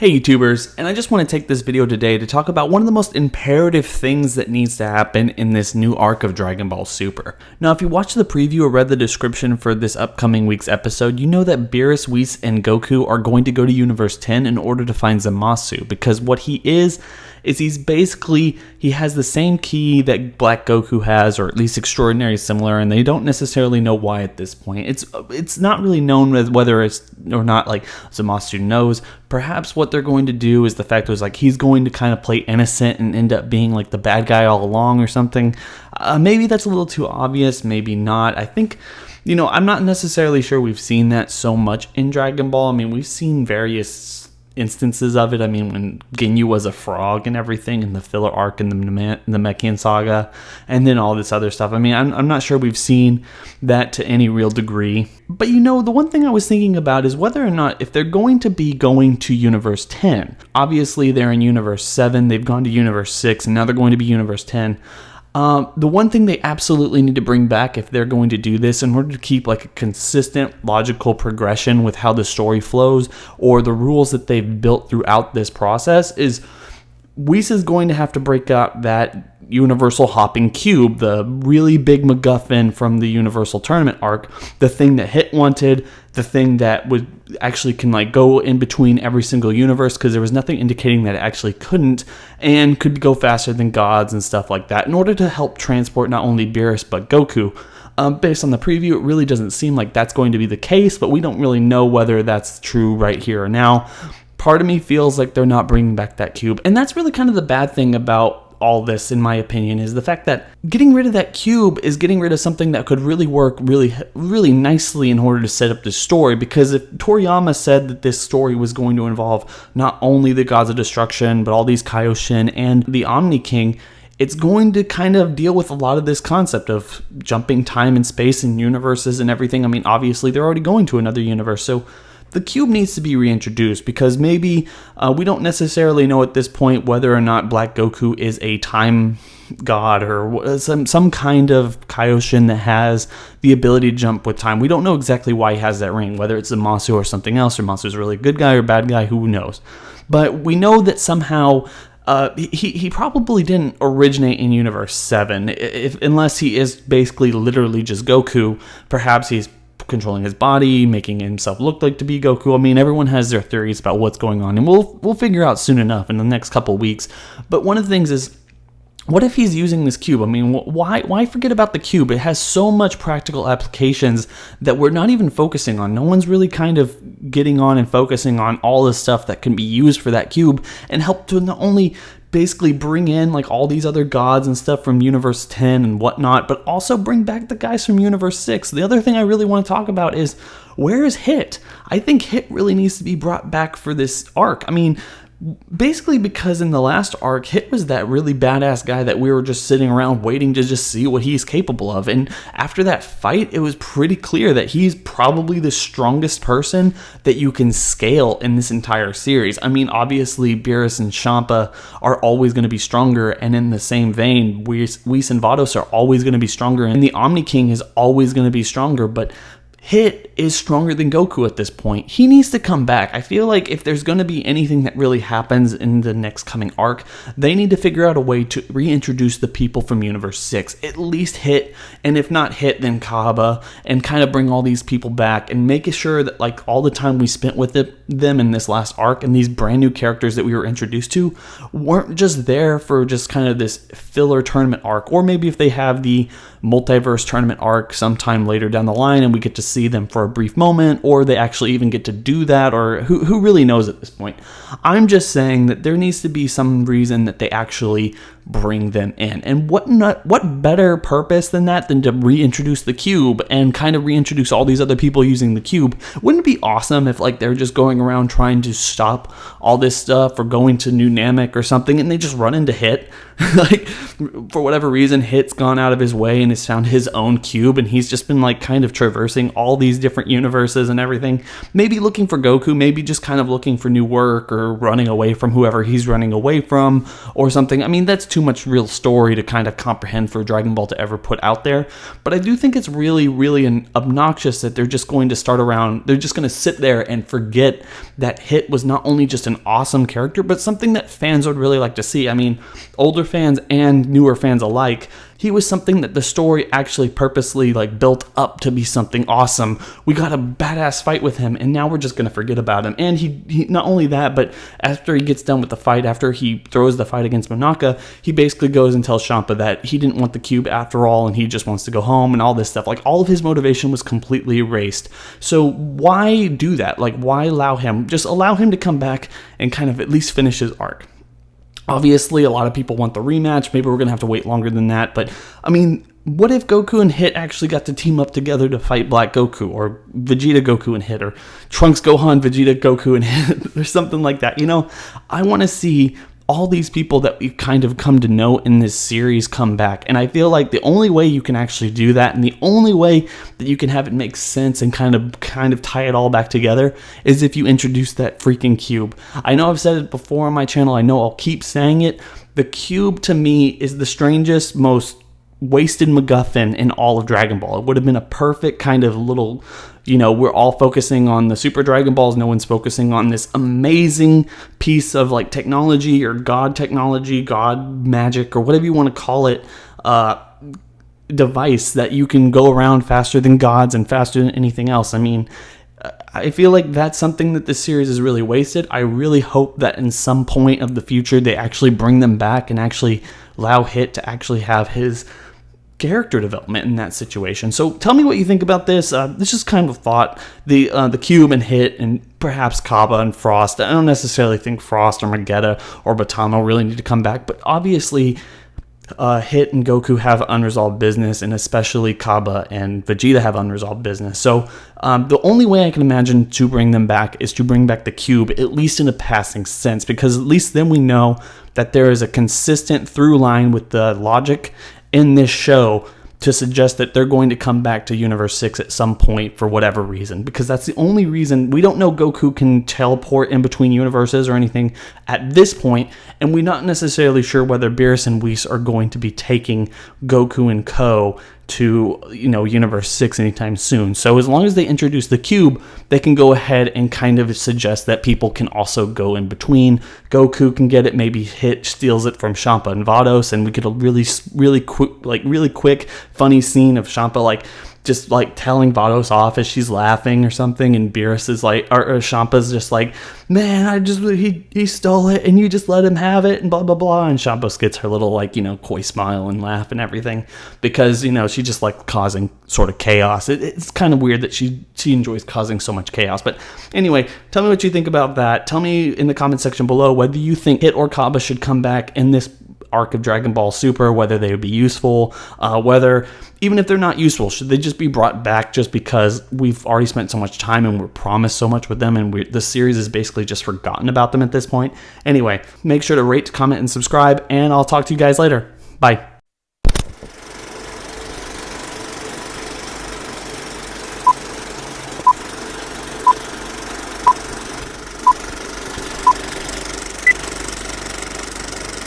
Hey YouTubers, and I just want to take this video today to talk about one of the most imperative things that needs to happen in this new arc of Dragon Ball Super. Now, if you watched the preview or read the description for this upcoming week's episode, you know that Beerus, Whis, and Goku are going to go to Universe 10 in order to find Zamasu, because what he is he has the same ki that Black Goku has, or at least extraordinary similar, and they don't necessarily know why at this point. It's not really known whether it's or not like Zamasu knows. Perhaps what they're going to do is the fact was like he's going to kind of play innocent and end up being like the bad guy all along or something. Maybe that's a little too obvious, maybe not. I think, I'm not necessarily sure we've seen that so much in Dragon Ball. I mean, we've seen various instances of it. I mean, when Ginyu was a frog and everything in the filler arc in the Namekian saga, and then all this other stuff. I mean, I'm not sure we've seen that to any real degree. But the one thing I was thinking about is whether or not, if they're going to be going to Universe 10, obviously they're in Universe 7, they've gone to Universe 6, and now they're going to be Universe 10. The one thing they absolutely need to bring back if they're going to do this in order to keep like a consistent logical progression with how the story flows or the rules that they've built throughout this process is Whis is going to have to break out that Universal Hopping Cube, the really big MacGuffin from the Universal Tournament arc, the thing that Hit wanted, the thing that would actually can like go in between every single universe because there was nothing indicating that it actually couldn't and could go faster than gods and stuff like that in order to help transport not only Beerus but Goku. Based on the preview, it really doesn't seem like that's going to be the case, but we don't really know whether that's true right here or now. Part of me feels like they're not bringing back that cube, and that's really kind of the bad thing about all this, in my opinion, is the fact that getting rid of that cube is getting rid of something that could really work really nicely in order to set up this story. Because if Toriyama said that this story was going to involve not only the Gods of Destruction, but all these Kaioshin and the Omni King, it's going to kind of deal with a lot of this concept of jumping time and space and universes and everything. I mean, obviously, they're already going to another universe, so the cube needs to be reintroduced because maybe we don't necessarily know at this point whether or not Black Goku is a time god or some kind of Kaioshin that has the ability to jump with time. We don't know exactly why he has that ring, whether it's Zamasu or something else, or Masu's a really good guy or bad guy, who knows. But we know that somehow he probably didn't originate in Universe 7, unless he is basically literally just Goku. Perhaps he's controlling his body, making himself look like to be Goku. I mean, everyone has their theories about what's going on, and we'll figure out soon enough in the next couple weeks. But one of the things is, what if he's using this cube? I mean, why forget about the cube? It has so much practical applications that we're not even focusing on. No one's really kind of getting on and focusing on all the stuff that can be used for that cube and help to not only basically bring in like all these other gods and stuff from Universe 10 and whatnot, but also bring back the guys from Universe 6. The other thing I really want to talk about is, where is Hit? I think Hit really needs to be brought back for this arc. I mean, basically because in the last arc, Hit was that really badass guy that we were just sitting around waiting to just see what he's capable of. And after that fight, it was pretty clear that he's probably the strongest person that you can scale in this entire series. I mean, obviously, Beerus and Champa are always going to be stronger. And in the same vein, Whis and Vados are always going to be stronger. And the Omni King is always going to be stronger. But Hit is stronger than Goku at this point. He needs to come back. I feel like if there's going to be anything that really happens in the next coming arc, they need to figure out a way to reintroduce the people from Universe 6. At least Hit, and if not Hit, then Kaba, and kind of bring all these people back and make sure that like all the time we spent with them in this last arc and these brand new characters that we were introduced to weren't just there for just kind of this filler tournament arc. Or maybe if they have the multiverse tournament arc sometime later down the line and we get to see them for a brief moment, or they actually even get to do that, or who really knows at this point. I'm just saying that there needs to be some reason that they actually bring them in. And what better purpose than that than to reintroduce the cube and kind of reintroduce all these other people using the cube? Wouldn't it be awesome if like they're just going around trying to stop all this stuff or going to New Namek or something and they just run into Hit? Like, for whatever reason, Hit's gone out of his way and has found his own cube, and he's just been like kind of traversing all all these different universes and everything. Maybe looking for Goku, maybe just kind of looking for new work or running away from whoever he's running away from or something. I mean, that's too much real story to kind of comprehend for Dragon Ball to ever put out there. But I do think it's really, really obnoxious that they're just going to they're just going to sit there and forget that Hit was not only just an awesome character, but something that fans would really like to see. I mean, older fans and newer fans alike, he was something that the story actually purposely built up to be something awesome. We got a badass fight with him, and now we're just going to forget about him. And he not only that, but after he gets done with the fight, after he throws the fight against Monaka, he basically goes and tells Champa that he didn't want the cube after all, and he just wants to go home and all this stuff. All of his motivation was completely erased. So why do that? Why allow him? Just allow him to come back and kind of at least finish his arc. Obviously, a lot of people want the rematch. Maybe we're going to have to wait longer than that. But, I mean, what if Goku and Hit actually got to team up together to fight Black Goku, or Vegeta Goku and Hit, or Trunks Gohan Vegeta Goku and Hit, or something like that? I want to see all these people that we've kind of come to know in this series come back. And I feel like the only way you can actually do that, and the only way that you can have it make sense and kind of tie it all back together, is if you introduce that freaking cube. I know I've said it before on my channel. I know I'll keep saying it. The cube, to me, is the strangest, most wasted MacGuffin in all of Dragon Ball. It would have been a perfect kind of little, we're all focusing on the Super Dragon Balls. No one's focusing on this amazing piece of technology or God technology, God magic, or whatever you want to call it, device that you can go around faster than gods and faster than anything else. I mean, I feel like that's something that this series is really wasted. I really hope that in some point of the future, they actually bring them back and actually allow Hit to actually have his character development in that situation. So tell me what you think about this. This is kind of a thought. The Cube and Hit and perhaps Kaba and Frost. I don't necessarily think Frost or Magetta or Batamo really need to come back, but obviously Hit and Goku have unresolved business, and especially Kaba and Vegeta have unresolved business. So the only way I can imagine to bring them back is to bring back the cube, at least in a passing sense, because at least then we know that there is a consistent through line with the logic in this show to suggest that they're going to come back to Universe 6 at some point for whatever reason, because that's the only reason. We don't know Goku can teleport in between universes or anything at this point, and we're not necessarily sure whether Beerus and Whis are going to be taking Goku and Co. to Universe 6 anytime soon. So as long as they introduce the cube, they can go ahead and kind of suggest that people can also go in between. Goku can get it, maybe Hit steals it from Champa and Vados, and we get a really quick funny scene of Champa just telling Vados off as she's laughing or something, and Beerus is or Champa's just man, he stole it and you just let him have it and blah blah blah, and Champa gets her little coy smile and laugh and everything, because she just causing sort of chaos. It's kind of weird that she enjoys causing so much chaos. But anyway, tell me what you think about that. Tell me in the comment section below whether you think Hit or Kaba should come back in this arc of Dragon Ball Super, whether they would be useful, whether even if they're not useful, should they just be brought back just because we've already spent so much time and we're promised so much with them, and the series is basically just forgotten about them at this point. Anyway, make sure to rate, comment, and subscribe, and I'll talk to you guys later. Bye.